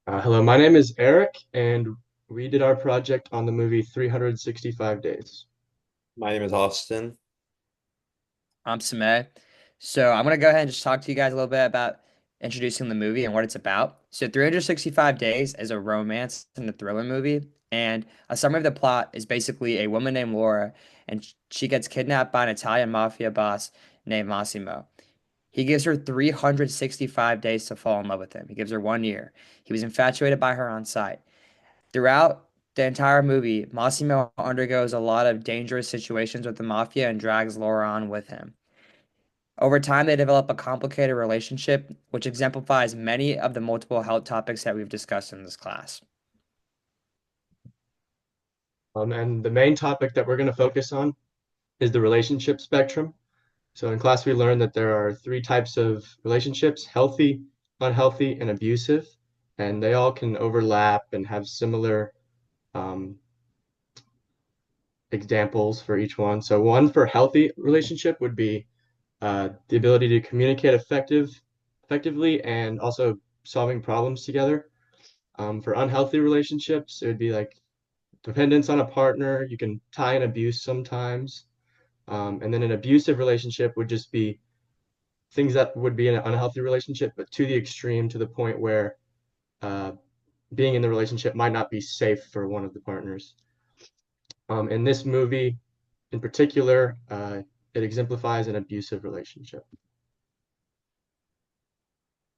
Hello, my name is Eric, and we did our project on the movie 365 Days. My name is Austin. I'm Samay. So I'm gonna go ahead and just talk to you guys a little bit about introducing the movie and what it's about. So 365 Days is a romance and a thriller movie, and a summary of the plot is basically a woman named Laura, and she gets kidnapped by an Italian mafia boss named Massimo. He gives her 365 days to fall in love with him. He gives her 1 year. He was infatuated by her on sight. Throughout the entire movie, Massimo undergoes a lot of dangerous situations with the mafia and drags Laura on with him. Over time, they develop a complicated relationship, which exemplifies many of the multiple health topics that we've discussed in this class. And the main topic that we're going to focus on is the relationship spectrum. So in class, we learned that there are three types of relationships: healthy, unhealthy, and abusive. And they all can overlap and have similar um, examples for each one. So one for healthy relationship would be the ability to communicate effectively and also solving problems together. For unhealthy relationships, it would be like dependence on a partner. You can tie in abuse sometimes. And then an abusive relationship would just be things that would be in an unhealthy relationship, but to the extreme, to the point where uh, being in the relationship might not be safe for one of the partners. In this movie, in particular, it exemplifies an abusive relationship.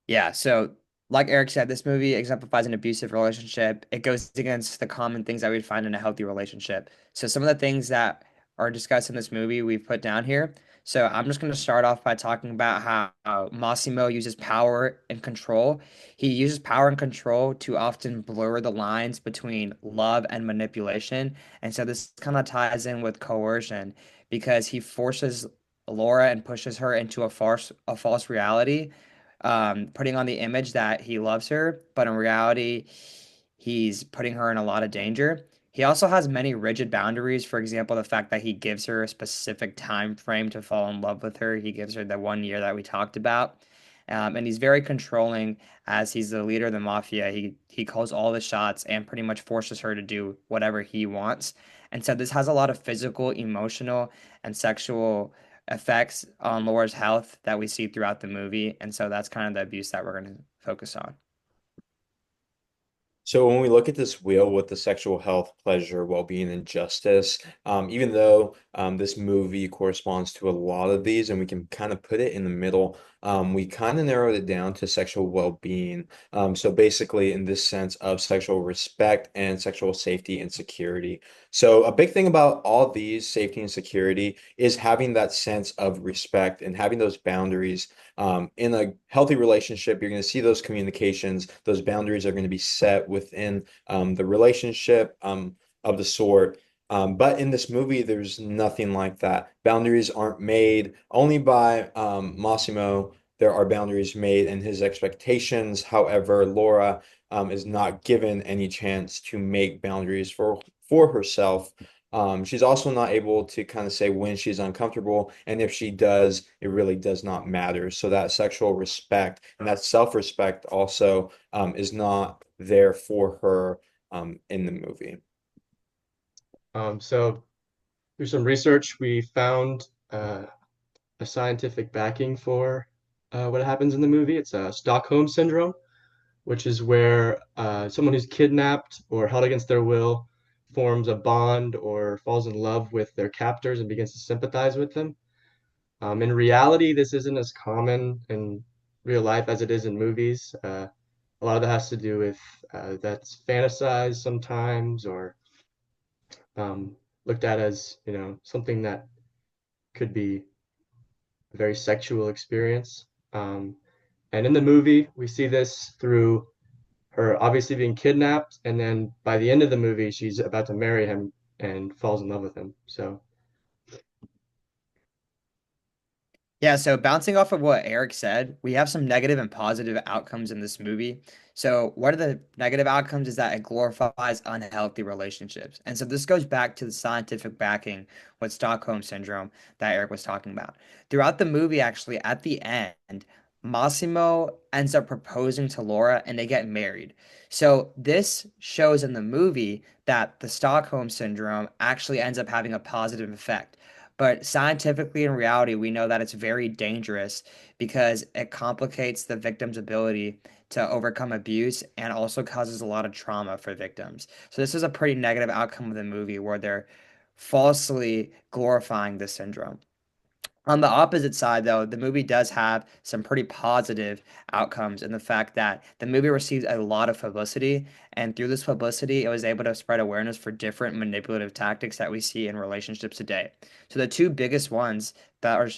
Yeah, so like Eric said, this movie exemplifies an abusive relationship. It goes against the common things that we'd find in a healthy relationship. So some of the things that are discussed in this movie we've put down here. So I'm just going to start off by talking about how Massimo uses power and control. He uses power and control to often blur the lines between love and manipulation. And so this kind of ties in with coercion because he forces Laura and pushes her into a false reality, putting on the image that he loves her, but in reality, he's putting her in a lot of danger. He also has many rigid boundaries. For example, the fact that he gives her a specific time frame to fall in love with her. He gives her the 1 year that we talked about. And he's very controlling as he's the leader of the mafia. He calls all the shots and pretty much forces her to do whatever he wants. And so this has a lot of physical, emotional, and sexual effects on Laura's health that we see throughout the movie. And so that's kind of the abuse that we're going to focus on. So when we look at this wheel with the sexual health, pleasure, well-being, and justice, even though this movie corresponds to a lot of these, and we can kind of put it in the middle, we kind of narrowed it down to sexual well-being. So basically, in this sense of sexual respect and sexual safety and security. So a big thing about all these safety and security is having that sense of respect and having those boundaries. In a healthy relationship, you're going to see those communications, those boundaries are going to be set within the relationship of the sort. But in this movie, there's nothing like that. Boundaries aren't made only by Massimo. There are boundaries made and his expectations. However, Laura is not given any chance to make boundaries for herself. She's also not able to kind of say when she's uncomfortable, and if she does, it really does not matter. So that sexual respect and that self-respect also is not there for her in the movie. So through some research, we found a scientific backing for what happens in the movie. It's Stockholm syndrome, which is where someone who's kidnapped or held against their will forms a bond or falls in love with their captors and begins to sympathize with them. In reality, this isn't as common in real life as it is in movies. A lot of that has to do with that's fantasized sometimes or looked at as, something that could be a very sexual experience. And in the movie, we see this through her obviously being kidnapped, and then by the end of the movie, she's about to marry him and falls in love with him. So, Yeah, so bouncing off of what Eric said, we have some negative and positive outcomes in this movie. So, what are the negative outcomes is that it glorifies unhealthy relationships. And so this goes back to the scientific backing with Stockholm syndrome that Eric was talking about. Throughout the movie, actually, at the end, Massimo ends up proposing to Laura and they get married. So this shows in the movie that the Stockholm syndrome actually ends up having a positive effect. But scientifically, in reality, we know that it's very dangerous because it complicates the victim's ability to overcome abuse and also causes a lot of trauma for victims. So this is a pretty negative outcome of the movie where they're falsely glorifying the syndrome. On the opposite side, though, the movie does have some pretty positive outcomes in the fact that the movie received a lot of publicity, and through this publicity, it was able to spread awareness for different manipulative tactics that we see in relationships today. So the two biggest ones that are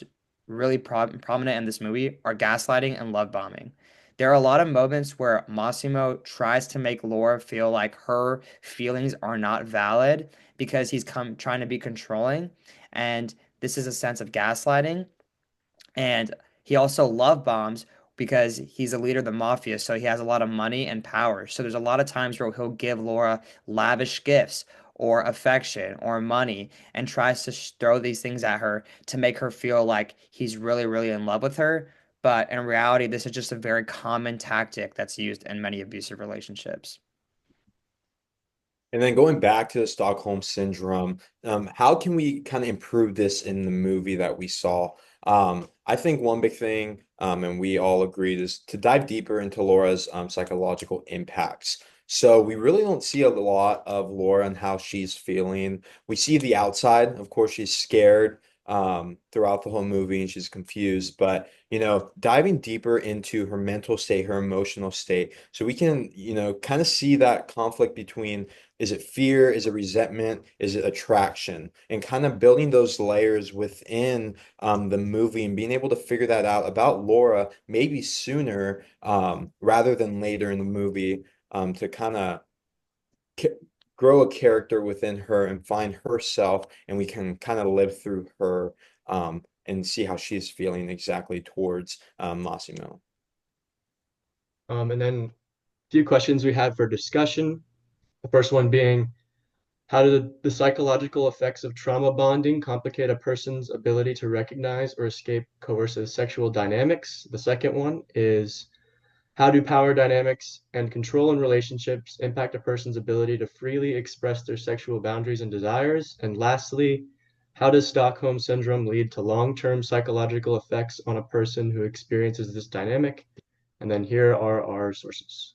really prominent in this movie are gaslighting and love bombing. There are a lot of moments where Massimo tries to make Laura feel like her feelings are not valid because he's trying to be controlling, and this is a sense of gaslighting. And he also love bombs because he's a leader of the mafia, so he has a lot of money and power. So there's a lot of times where he'll give Laura lavish gifts or affection or money and tries to throw these things at her to make her feel like he's really, really in love with her. But in reality, this is just a very common tactic that's used in many abusive relationships. And then going back to the Stockholm syndrome, how can we kind of improve this in the movie that we saw? I think one big thing, and we all agreed, is to dive deeper into Laura's psychological impacts. So we really don't see a lot of Laura and how she's feeling. We see the outside. Of course, she's scared throughout the whole movie and she's confused. But, diving deeper into her mental state, her emotional state, so we can, kind of see that conflict between, is it fear? Is it resentment? Is it attraction? And kind of building those layers within the movie and being able to figure that out about Laura maybe sooner rather than later in the movie to kind of ca grow a character within her and find herself, and we can kind of live through her and see how she's feeling exactly towards Massimo. And then a few questions we have for discussion. The first one being, how do the psychological effects of trauma bonding complicate a person's ability to recognize or escape coercive sexual dynamics? The second one is, how do power dynamics and control in relationships impact a person's ability to freely express their sexual boundaries and desires? And lastly, how does Stockholm Syndrome lead to long-term psychological effects on a person who experiences this dynamic? And then here are our sources.